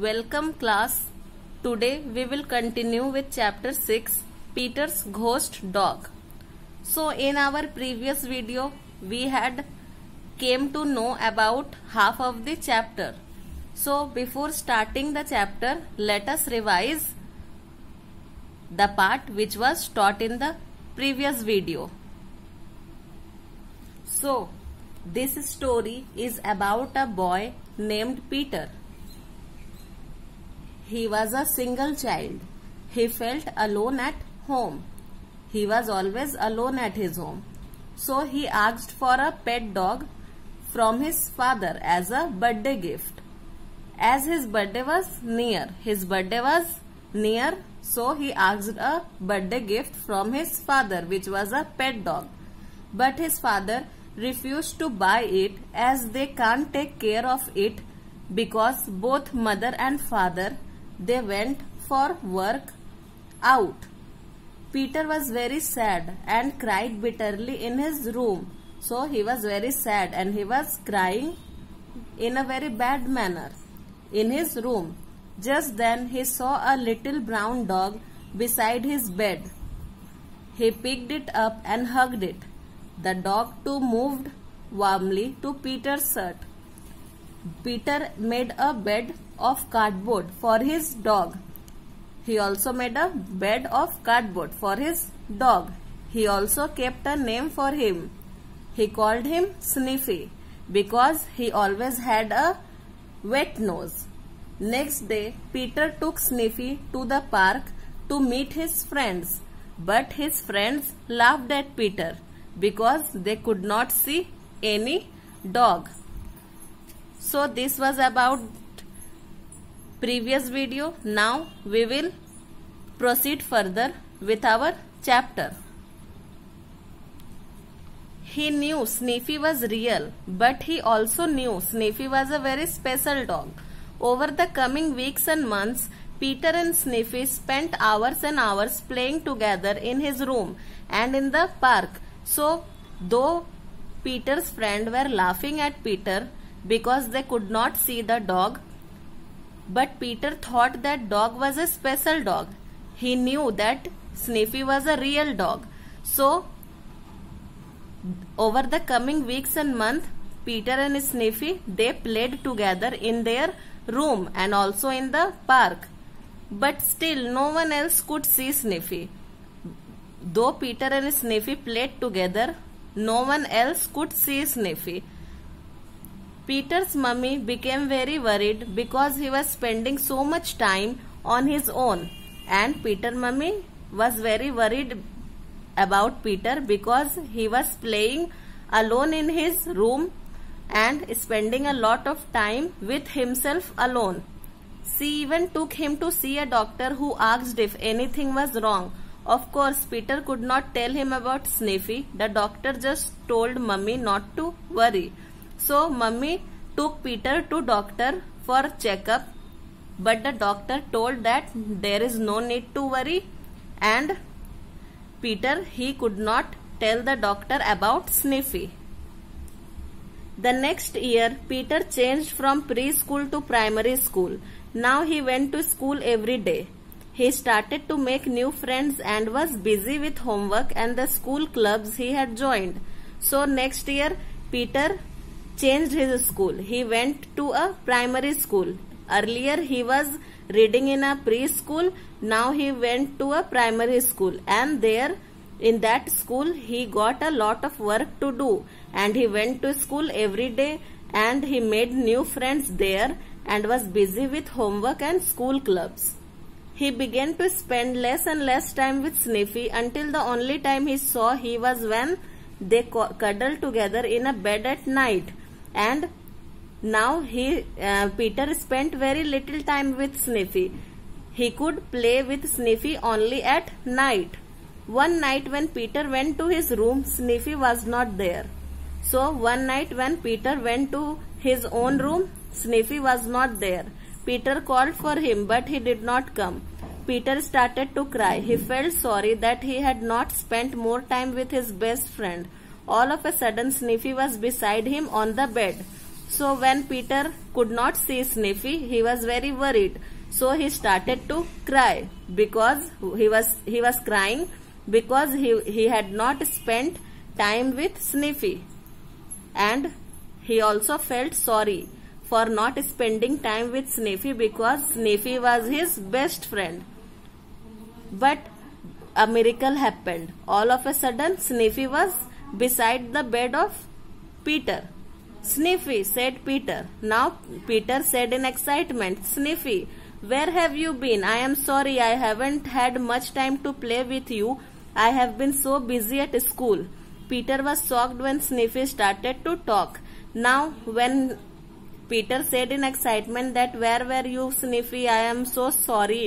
Welcome class. Today we will continue with chapter 6, Peter's Ghost Dog. So in our previous video we had came to know about half of the chapter. So before starting the chapter, let us revise the part which was taught in the previous video. So this story is about a boy named Peter. He was a single child. He felt alone at home. He was always alone at his home. So he asked for a pet dog from his father as a birthday gift. As his birthday was near, so he asked a birthday gift from his father, which was a pet dog. But his father refused to buy it as they can't take care of it because both mother and father, they went for work out. Peter was very sad and cried bitterly in his room. So he was very sad and he was crying in a very bad manner in his room. Just then he saw a little brown dog beside his bed. He picked it up and hugged it. The dog too moved warmly to Peter's shirt. Peter made a bed of cardboard for his dog. He also made a bed of cardboard for his dog. He also kept a name for him. He called him Sniffy because he always had a wet nose. Next day, Peter took Sniffy to the park to meet his friends. But his friends laughed at Peter because they could not see any dog. So this was about previous video. Now we will proceed further with our chapter. He knew Sniffy was real, but he also knew Sniffy was a very special dog. Over the coming weeks and months, Peter and Sniffy spent hours and hours playing together in his room and in the park. So, though Peter's friends were laughing at Peter because they could not see the dog, but Peter thought that dog was a special dog. He knew that Sniffy was a real dog. So, over the coming weeks and months, Peter and Sniffy, they played together in their room and also in the park. But still, no one else could see Sniffy. Though Peter and Sniffy played together, no one else could see Sniffy. Peter's mummy became very worried because he was spending so much time on his own. And Peter's mummy was very worried about Peter because he was playing alone in his room and spending a lot of time with himself alone. She even took him to see a doctor who asked if anything was wrong. Of course, Peter could not tell him about Sniffy. The doctor just told mummy not to worry. So mummy took Peter to doctor for checkup, but the doctor told that there is no need to worry, and Peter, he could not tell the doctor about Sniffy. The next year, Peter changed from preschool to primary school. Now he went to school every day. He started to make new friends and was busy with homework and the school clubs he had joined. So next year, Peter changed his school. He went to a primary school. Earlier he was reading in a preschool. Now he went to a primary school, and there in that school he got a lot of work to do, and he went to school every day and he made new friends there and was busy with homework and school clubs. He began to spend less and less time with Sniffy until the only time he saw he was when they cuddled together in a bed at night. And now Peter spent very little time with Sniffy. He could play with Sniffy only at night. One night when Peter went to his room, Sniffy was not there. So one night when Peter went to his own room, Sniffy was not there. Peter called for him, but he did not come. Peter started to cry. He felt sorry that he had not spent more time with his best friend. All of a sudden, Sniffy was beside him on the bed. So when Peter could not see Sniffy, he was very worried. So he started to cry because he was crying because he had not spent time with Sniffy, and he also felt sorry for not spending time with Sniffy because Sniffy was his best friend. But a miracle happened. All of a sudden, Sniffy was beside the bed of Peter. "Sniffy," said Peter. Now Peter said in excitement, "Sniffy, where have you been? I am sorry I haven't had much time to play with you. I have been so busy at school." Peter was shocked when Sniffy started to talk. Now when Peter said in excitement that, "Where were you, Sniffy? I am so sorry.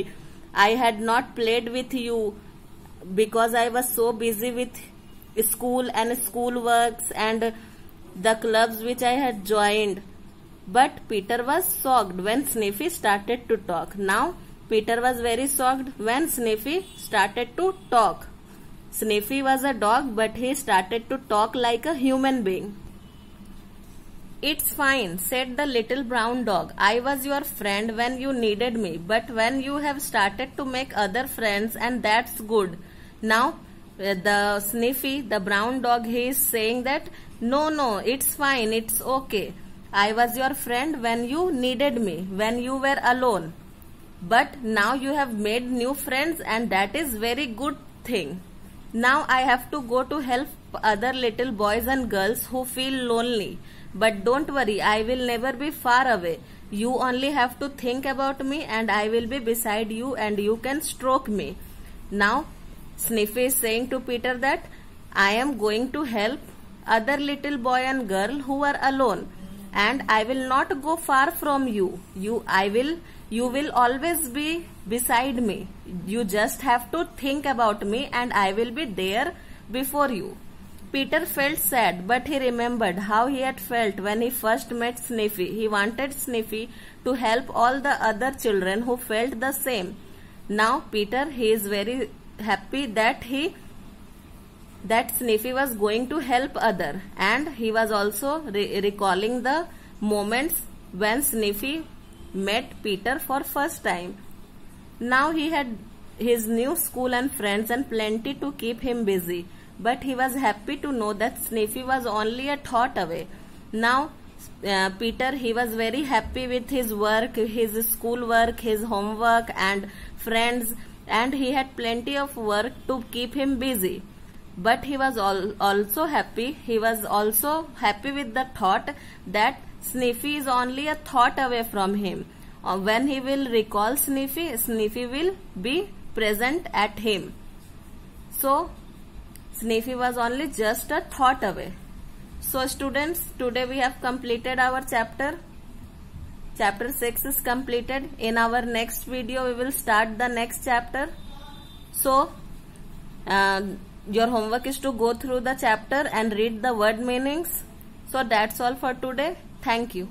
I had not played with you because I was so busy with school and school works and the clubs which I had joined." But Peter was shocked when Sniffy started to talk. Now Peter was very shocked when Sniffy started to talk. Sniffy was a dog, but he started to talk like a human being. "It's fine," said the little brown dog. "I was your friend when you needed me, but when you have started to make other friends, and that's good." Now the Sniffy, the brown dog, he is saying that, no, it's fine, it's okay. I was your friend when you needed me, when you were alone. But now you have made new friends, and that is very good thing. Now I have to go to help other little boys and girls who feel lonely. But don't worry, I will never be far away. You only have to think about me, and I will be beside you, and you can stroke me. Now Sniffy is saying to Peter that, "I am going to help other little boy and girl who are alone, and I will not go far from you. You will always be beside me. You just have to think about me, and I will be there before you." Peter felt sad, but he remembered how he had felt when he first met Sniffy. He wanted Sniffy to help all the other children who felt the same. Now Peter, he is very happy that Sniffy was going to help other, and he was also recalling the moments when Sniffy met Peter for first time. Now he had his new school and friends and plenty to keep him busy, but he was happy to know that Sniffy was only a thought away. Now Peter, he was very happy with his work, his school work, his homework and friends, and he had plenty of work to keep him busy. But he was also happy. He was also happy with the thought that Sniffy is only a thought away from him. When he will recall Sniffy, Sniffy will be present at him. So Sniffy was only just a thought away. So students, today we have completed our chapter. Chapter 6 is completed. In our next video, we will start the next chapter. So, your homework is to go through the chapter and read the word meanings. So, that's all for today. Thank you.